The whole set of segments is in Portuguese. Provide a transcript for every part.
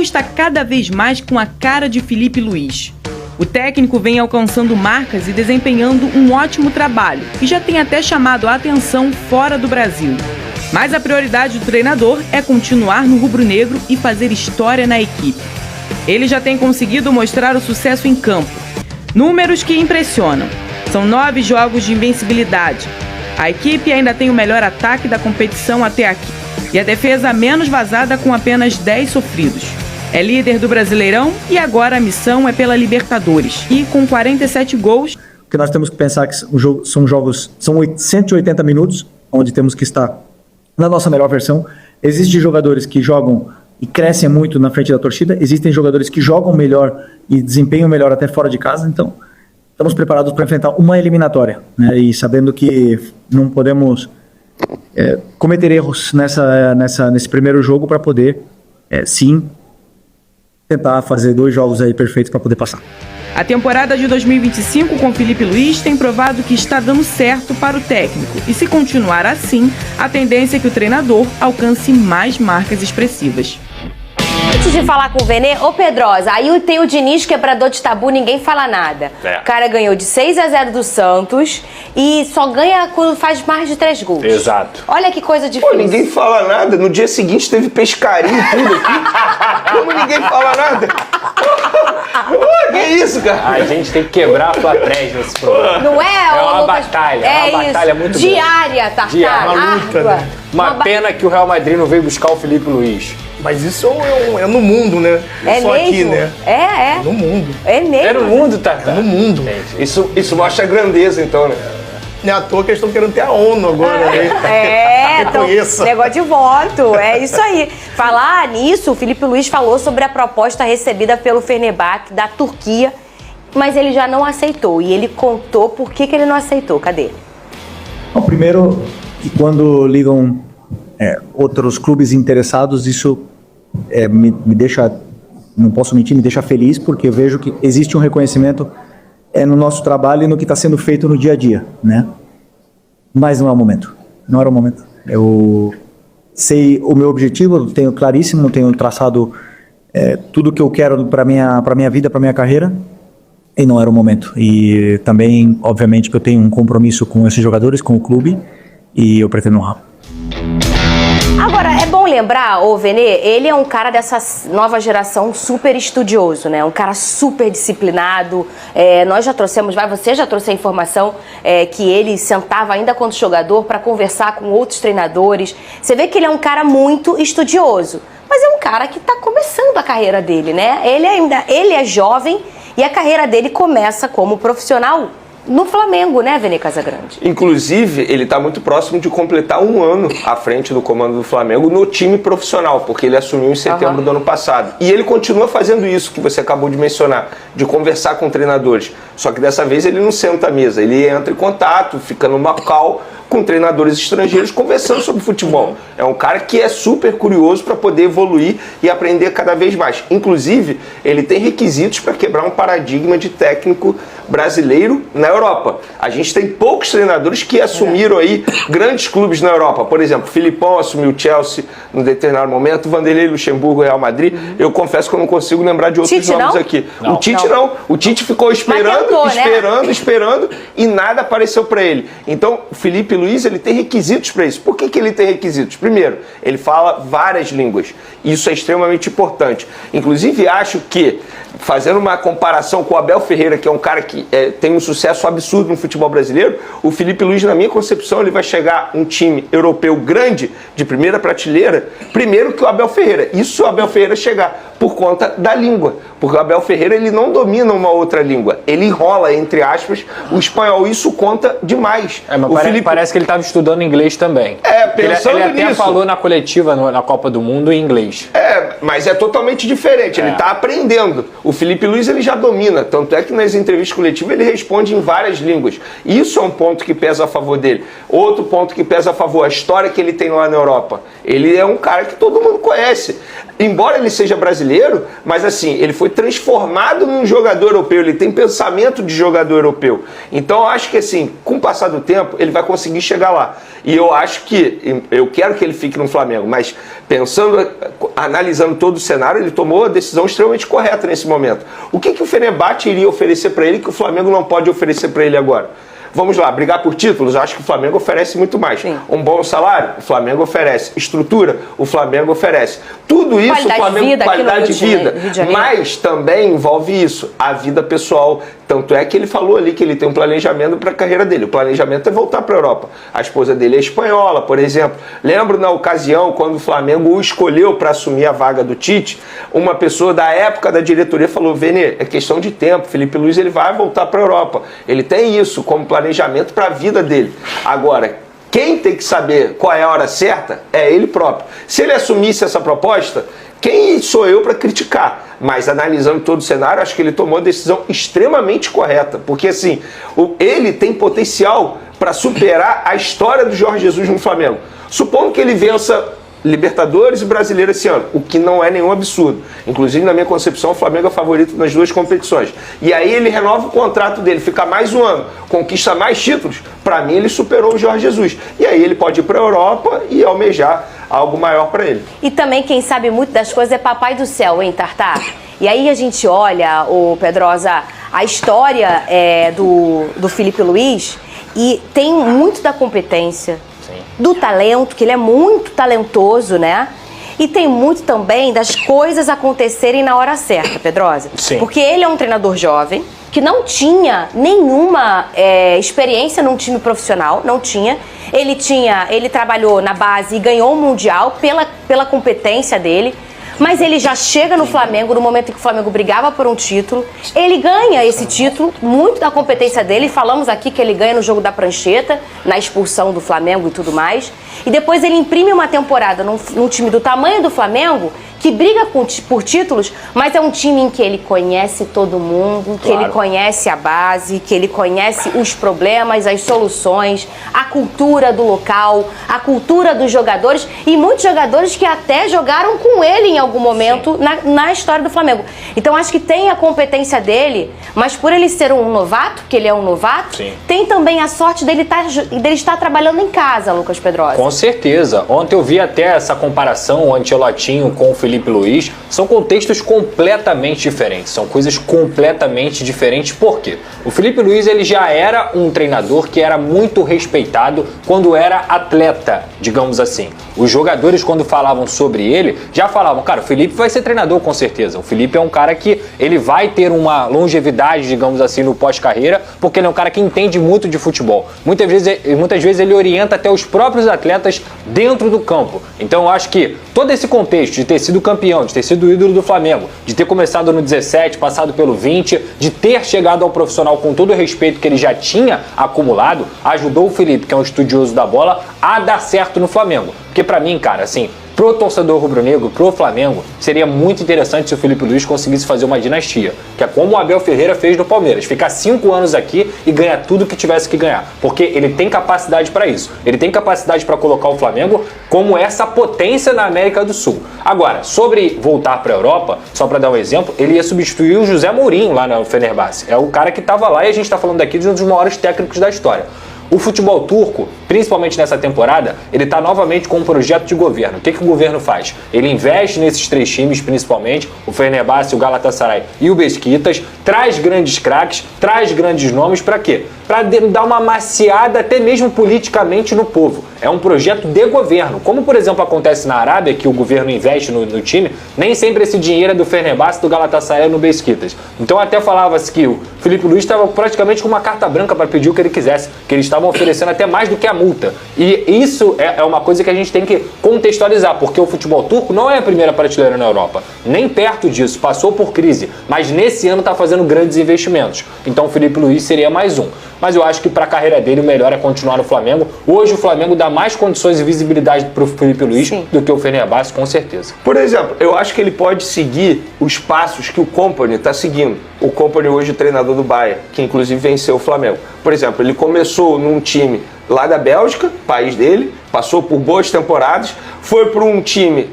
jogo está cada vez mais com a cara de Filipe Luís. O técnico vem alcançando marcas e desempenhando um ótimo trabalho, e já tem até chamado a atenção fora do Brasil. Mas a prioridade do treinador é continuar no rubro-negro e fazer história na equipe. Ele já tem conseguido mostrar o sucesso em campo. Números que impressionam. São 9 jogos de invencibilidade. A equipe ainda tem o melhor ataque da competição até aqui. E a defesa menos vazada com apenas 10 sofridos. É líder do Brasileirão e agora a missão é pela Libertadores. E com 47 gols... O que nós temos que pensar que são 180 minutos, onde temos que estar na nossa melhor versão. Existem jogadores que jogam e crescem muito na frente da torcida. Existem jogadores que jogam melhor e desempenham melhor até fora de casa. Então, estamos preparados para enfrentar uma eliminatória, né? E sabendo que não podemos cometer erros nesse primeiro jogo para poder, sim, tentar fazer 2 jogos aí perfeitos para poder passar. A temporada de 2025 com Filipe Luís tem provado que está dando certo para o técnico. E se continuar assim, a tendência é que o treinador alcance mais marcas expressivas. Antes de falar com o Vene, ô Pedrosa, aí tem o Diniz, quebrador de tabu, ninguém fala nada. O cara ganhou de 6-0 do Santos e só ganha quando faz mais de 3 gols. Exato. Olha que coisa difícil. Pô, ninguém fala nada. No dia seguinte teve pescaria e tudo aqui. Como ninguém fala nada? Que isso, cara? A gente tem que quebrar a plateia nesse programa. Não é? É uma batalha. É uma batalha muito diária, Tartar. Uma luta, né? Uma pena que o Real Madrid não veio buscar o Filipe Luís. Mas isso é no mundo, né? É só mesmo? Aqui, né? É. No mundo. É mesmo? É no mundo, Tartar. É no mundo. Isso mostra a grandeza, então, né? Não é à toa que eles estão querendo ter a ONU agora, né? Então, negócio de voto, é isso aí. Falar nisso, o Filipe Luís falou sobre a proposta recebida pelo Fenerbahçe da Turquia, mas ele já não aceitou. E ele contou por que ele não aceitou. Cadê? Bom, primeiro, que quando ligam outros clubes interessados, isso me deixa, não posso mentir, me deixa feliz, porque eu vejo que existe um reconhecimento no nosso trabalho e no que está sendo feito no dia a dia, né? Mas não é o momento. Não era o momento. Eu sei o meu objetivo, eu tenho claríssimo, tenho traçado tudo que eu quero para minha vida, para minha carreira, e não era o momento. E também, obviamente, que eu tenho um compromisso com esses jogadores, com o clube, e eu pretendo honrar. Agora, é bom lembrar, ô Vene, ele é um cara dessa nova geração super estudioso, né? Um cara super disciplinado. Nós já trouxemos, você já trouxe a informação que ele sentava ainda quando jogador para conversar com outros treinadores. Você vê que ele é um cara muito estudioso, mas é um cara que está começando a carreira dele, né? Ele é jovem e a carreira dele começa como profissional no Flamengo, né, Vene Casagrande? Inclusive, ele está muito próximo de completar 1 ano à frente do comando do Flamengo no time profissional, porque ele assumiu em setembro do ano passado. E ele continua fazendo isso que você acabou de mencionar, de conversar com treinadores. Só que dessa vez ele não senta à mesa, ele entra em contato, fica numa call com treinadores estrangeiros conversando sobre futebol. É um cara que é super curioso para poder evoluir e aprender cada vez mais. Inclusive, ele tem requisitos para quebrar um paradigma de técnico brasileiro na Europa. A gente tem poucos treinadores que assumiram aí grandes clubes na Europa. Por exemplo, Filipão assumiu o Chelsea num determinado momento, Vanderlei Luxemburgo, Real Madrid. Eu confesso que eu não consigo lembrar de outros nomes aqui. O Tite não. O Tite ficou esperando, esperando e nada apareceu para ele. Então, o Filipe Luís, ele tem requisitos para isso. Por que ele tem requisitos? Primeiro, ele fala várias línguas. Isso é extremamente importante. Inclusive, acho que, fazendo uma comparação com o Abel Ferreira, que é um cara que tem um sucesso absurdo no futebol brasileiro, o Filipe Luís, na minha concepção, ele vai chegar um time europeu grande, de primeira prateleira, primeiro que o Abel Ferreira. Isso se o Abel Ferreira chegar por conta da língua. Porque o Abel Ferreira, ele não domina uma outra língua. Ele enrola, entre aspas, o espanhol. Isso conta demais. Mas parece que ele estava estudando inglês também. Pensando ele até nisso. Falou na coletiva na Copa do Mundo em inglês. Mas é totalmente diferente. Ele está aprendendo. O Filipe Luís, ele já domina. Tanto é que nas entrevistas coletivas ele responde em várias línguas. Isso é um ponto que pesa a favor dele. Outro ponto que pesa a favor, a história que ele tem lá na Europa. Ele é um cara que todo mundo conhece. Embora ele seja brasileiro, brasileiro, mas assim, ele foi transformado num jogador europeu, ele tem pensamento de jogador europeu. Então eu acho que assim, com o passar do tempo, ele vai conseguir chegar lá. E eu acho que, eu quero que ele fique no Flamengo, mas pensando, analisando todo o cenário, ele tomou a decisão extremamente correta nesse momento. O que o Fenerbahçe iria oferecer para ele que o Flamengo não pode oferecer para ele agora? Vamos lá, brigar por títulos? Acho que o Flamengo oferece muito mais. Sim. Um bom salário? O Flamengo oferece. Estrutura? O Flamengo oferece. Tudo isso, qualidade o Flamengo, vida, qualidade de vida. Mas também envolve isso, a vida pessoal. Tanto é que ele falou ali que ele tem um planejamento para a carreira dele. O planejamento é voltar para a Europa. A esposa dele é espanhola, por exemplo. Lembro na ocasião, quando o Flamengo o escolheu para assumir a vaga do Tite, uma pessoa da época da diretoria falou: Vene, é questão de tempo, Felipe Luiz ele vai voltar para a Europa. Ele tem isso como planejamento para a vida dele. Agora, quem tem que saber qual é a hora certa é ele próprio. Se ele assumisse essa proposta, quem sou eu para criticar? Mas analisando todo o cenário, acho que ele tomou a decisão extremamente correta. Porque assim, ele tem potencial para superar a história do Jorge Jesus no Flamengo. Supondo que ele vença Libertadores e Brasileiro esse ano, o que não é nenhum absurdo. Inclusive, na minha concepção, o Flamengo é favorito nas duas competições. E aí ele renova o contrato dele, fica mais um ano, conquista mais títulos. Para mim, ele superou o Jorge Jesus. E aí ele pode ir para a Europa e almejar algo maior para ele. E também quem sabe muito das coisas é Papai do Céu, hein, Tartar? E aí a gente olha, o Pedrosa, a história do Felipe Luiz e tem muito da competência, do talento, que ele é muito talentoso, né? E tem muito também das coisas acontecerem na hora certa, Pedrosa. Sim. Porque ele é um treinador jovem, que não tinha nenhuma experiência num time profissional, não tinha. Ele trabalhou na base e ganhou o Mundial pela competência dele. Mas ele já chega no Flamengo, no momento em que o Flamengo brigava por um título. Ele ganha esse título, muito da competência dele. Falamos aqui que ele ganha no jogo da prancheta, na expulsão do Flamengo e tudo mais. E depois ele imprime uma temporada num time do tamanho do Flamengo, que briga por títulos, mas é um time em que ele conhece todo mundo, que ele conhece a base, que ele conhece os problemas, as soluções, a cultura do local, a cultura dos jogadores e muitos jogadores que até jogaram com ele em algum momento na história do Flamengo. Então acho que tem a competência dele, mas por ele ser um novato, que ele é um novato, tem também a sorte dele estar trabalhando em casa, Lucas Pedrosa. Com certeza. Ontem eu vi até essa comparação, o Ancelotinho com o Felipe Luiz. São contextos completamente diferentes, são coisas completamente diferentes. Por quê? O Felipe Luiz ele já era um treinador que era muito respeitado quando era atleta, digamos assim. Os jogadores, quando falavam sobre ele, já falavam, cara, o Felipe vai ser treinador com certeza. O Felipe é um cara que ele vai ter uma longevidade, digamos assim, no pós-carreira, porque ele é um cara que entende muito de futebol. Muitas vezes ele orienta até os próprios atletas dentro do campo. Então eu acho que todo esse contexto de ter sido campeão, de ter sido ídolo do Flamengo, de ter começado no 17, passado pelo 20, de ter chegado ao profissional com todo o respeito que ele já tinha acumulado, ajudou o Felipe, que é um estudioso da bola, a dar certo no Flamengo. Porque pra mim, cara, assim, pro torcedor rubro-negro, pro Flamengo, seria muito interessante se o Felipe Luiz conseguisse fazer uma dinastia, que é como o Abel Ferreira fez no Palmeiras, ficar 5 anos aqui e ganhar tudo que tivesse que ganhar, porque ele tem capacidade para isso, ele tem capacidade para colocar o Flamengo como essa potência na América do Sul. Agora, sobre voltar para a Europa, só para dar um exemplo, ele ia substituir o José Mourinho lá no Fenerbahçe, é o cara que estava lá e a gente está falando aqui de um dos maiores técnicos da história. O futebol turco, principalmente nessa temporada, ele está novamente com um projeto de governo. O que o governo faz? Ele investe nesses 3 times, principalmente, o Fenerbahçe, o Galatasaray e o Beşiktaş, traz grandes craques, traz grandes nomes, para quê? Para dar uma maciada até mesmo politicamente no povo. É um projeto de governo. Como, por exemplo, acontece na Arábia, que o governo investe no time, nem sempre esse dinheiro é do Fenerbahçe, do Galatasaray ou no Beşiktaş. Então até falava-se que o Felipe Luiz estava praticamente com uma carta branca para pedir o que ele quisesse, que eles estavam oferecendo até mais do que a multa. E isso é uma coisa que a gente tem que contextualizar, porque o futebol turco não é a primeira prateleira na Europa, nem perto disso, passou por crise, mas nesse ano está fazendo grandes investimentos. Então o Felipe Luiz seria mais um. Mas eu acho que para a carreira dele o melhor é continuar no Flamengo. Hoje o Flamengo dá mais condições e visibilidade para o Felipe Luiz do que o Fenerbahçe, com certeza. Por exemplo, eu acho que ele pode seguir os passos que o Kompany está seguindo. O Kompany hoje é o treinador do Bayern, que inclusive venceu o Flamengo. Por exemplo, ele começou num time lá da Bélgica, país dele, passou por boas temporadas, foi para um time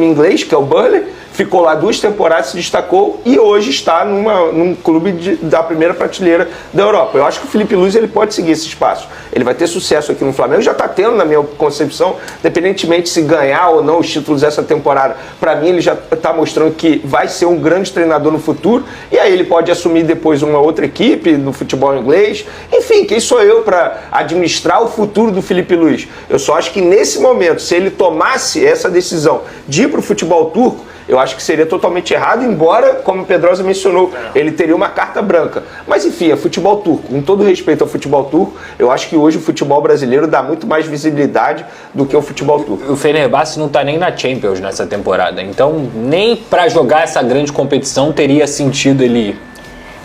inglês, que é o Burnley, ficou lá 2 temporadas, se destacou e hoje está num clube da primeira prateleira da Europa. Eu acho que o Filipe Luís ele pode seguir esse espaço. Ele vai ter sucesso aqui no Flamengo, já está tendo, na minha concepção, independentemente se ganhar ou não os títulos dessa temporada. Para mim, ele já está mostrando que vai ser um grande treinador no futuro e aí ele pode assumir depois uma outra equipe no futebol inglês. Enfim, quem sou eu para administrar o futuro do Filipe Luís? Eu só acho que nesse momento, se ele tomasse essa decisão de ir para o futebol turco, eu acho que seria totalmente errado, embora, como o Pedrosa mencionou, ele teria uma carta branca. Mas enfim, é futebol turco. Com todo respeito ao futebol turco, eu acho que hoje o futebol brasileiro dá muito mais visibilidade do que o futebol turco. O Fenerbahçe não está nem na Champions nessa temporada, então nem para jogar essa grande competição teria sentido ele ir.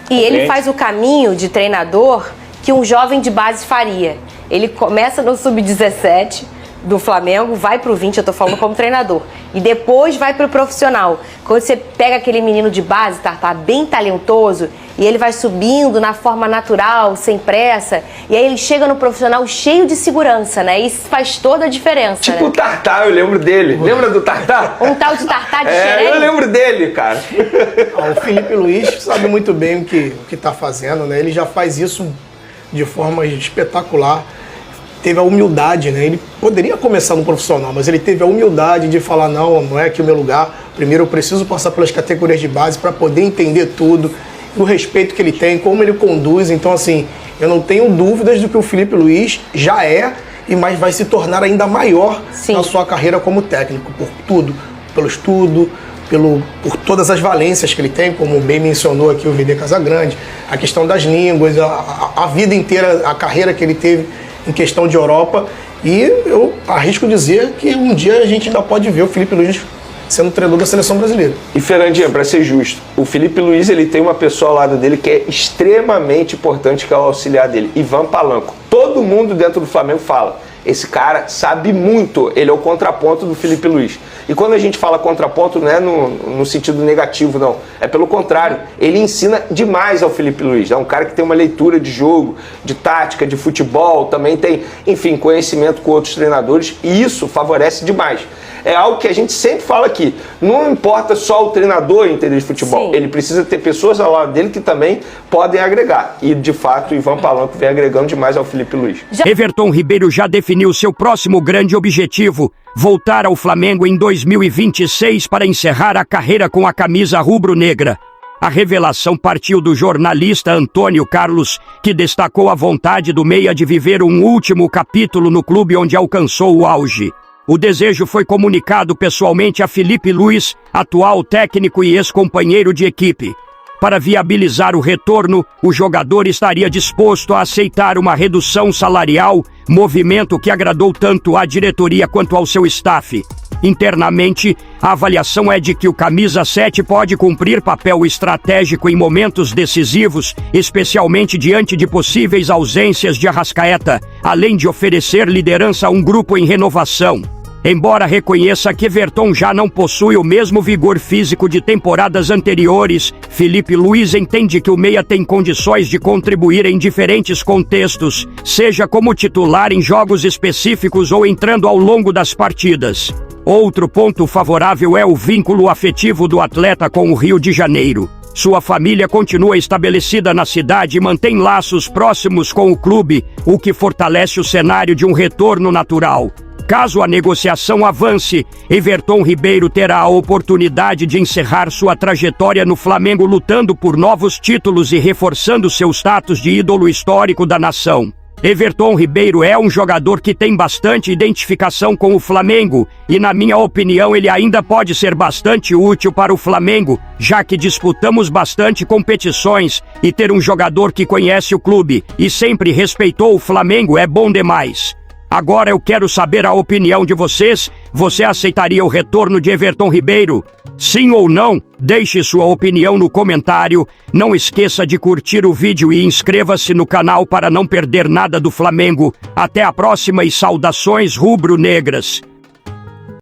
E ele faz o caminho de treinador que um jovem de base faria. Ele começa no sub-17 do Flamengo, vai pro 20, eu tô falando como treinador, e depois vai pro profissional. Quando você pega aquele menino de base, tá bem talentoso, e ele vai subindo na forma natural, sem pressa, e aí ele chega no profissional cheio de segurança, né? Isso faz toda a diferença, tipo né? O Tartar, eu lembro dele. Lembra do Tartar? Um tal de Tartar de Xerém? Eu lembro dele, cara. O Filipe Luís sabe muito bem o que tá fazendo, né? Ele já faz isso de forma espetacular. Teve a humildade, né? Ele poderia começar no profissional, mas ele teve a humildade de falar, não é aqui o meu lugar. Primeiro eu preciso passar pelas categorias de base para poder entender tudo, o respeito que ele tem, como ele conduz. Então, assim, eu não tenho dúvidas do que o Filipe Luís já é, mas vai se tornar ainda maior na sua carreira como técnico, por tudo, pelo estudo, por todas as valências que ele tem, como bem mencionou aqui o VD Casagrande, a questão das línguas, a vida inteira, a carreira que ele teve em questão de Europa, e eu arrisco dizer que um dia a gente ainda pode ver o Filipe Luís sendo treinador da seleção brasileira. E Fernandinha, para ser justo, o Filipe Luís ele tem uma pessoa ao lado dele que é extremamente importante, que é o auxiliar dele, Ivan Palanco. Todo mundo dentro do Flamengo fala, esse cara sabe muito, ele é o contraponto do Filipe Luís. E quando a gente fala contraponto, não é no sentido negativo, não. É pelo contrário, ele ensina demais ao Filipe Luís. É um cara que tem uma leitura de jogo, de tática, de futebol, também tem, enfim, conhecimento com outros treinadores, e isso favorece demais. É algo que a gente sempre fala aqui. Não importa só o treinador entender de futebol. Ele precisa ter pessoas ao lado dele que também podem agregar. E, de fato, o Ivan Palanco vem agregando demais ao Filipe Luís. Everton Ribeiro já definiu seu próximo grande objetivo: voltar ao Flamengo em 2026 para encerrar a carreira com a camisa rubro-negra. A revelação partiu do jornalista Antônio Carlos, que destacou a vontade do meia de viver um último capítulo no clube onde alcançou o auge. O desejo foi comunicado pessoalmente a Filipe Luís, atual técnico e ex-companheiro de equipe. Para viabilizar o retorno, o jogador estaria disposto a aceitar uma redução salarial, movimento que agradou tanto à diretoria quanto ao seu staff. Internamente, a avaliação é de que o camisa 7 pode cumprir papel estratégico em momentos decisivos, especialmente diante de possíveis ausências de Arrascaeta, além de oferecer liderança a um grupo em renovação. Embora reconheça que Everton já não possui o mesmo vigor físico de temporadas anteriores, Filipe Luís entende que o meia tem condições de contribuir em diferentes contextos, seja como titular em jogos específicos ou entrando ao longo das partidas. Outro ponto favorável é o vínculo afetivo do atleta com o Rio de Janeiro. Sua família continua estabelecida na cidade e mantém laços próximos com o clube, o que fortalece o cenário de um retorno natural. Caso a negociação avance, Everton Ribeiro terá a oportunidade de encerrar sua trajetória no Flamengo lutando por novos títulos e reforçando seu status de ídolo histórico da nação. Everton Ribeiro é um jogador que tem bastante identificação com o Flamengo e, na minha opinião, ele ainda pode ser bastante útil para o Flamengo, já que disputamos bastante competições e ter um jogador que conhece o clube e sempre respeitou o Flamengo é bom demais. Agora eu quero saber a opinião de vocês. Você aceitaria o retorno de Everton Ribeiro? Sim ou não? Deixe sua opinião no comentário. Não esqueça de curtir o vídeo e inscreva-se no canal para não perder nada do Flamengo. Até a próxima e saudações rubro-negras.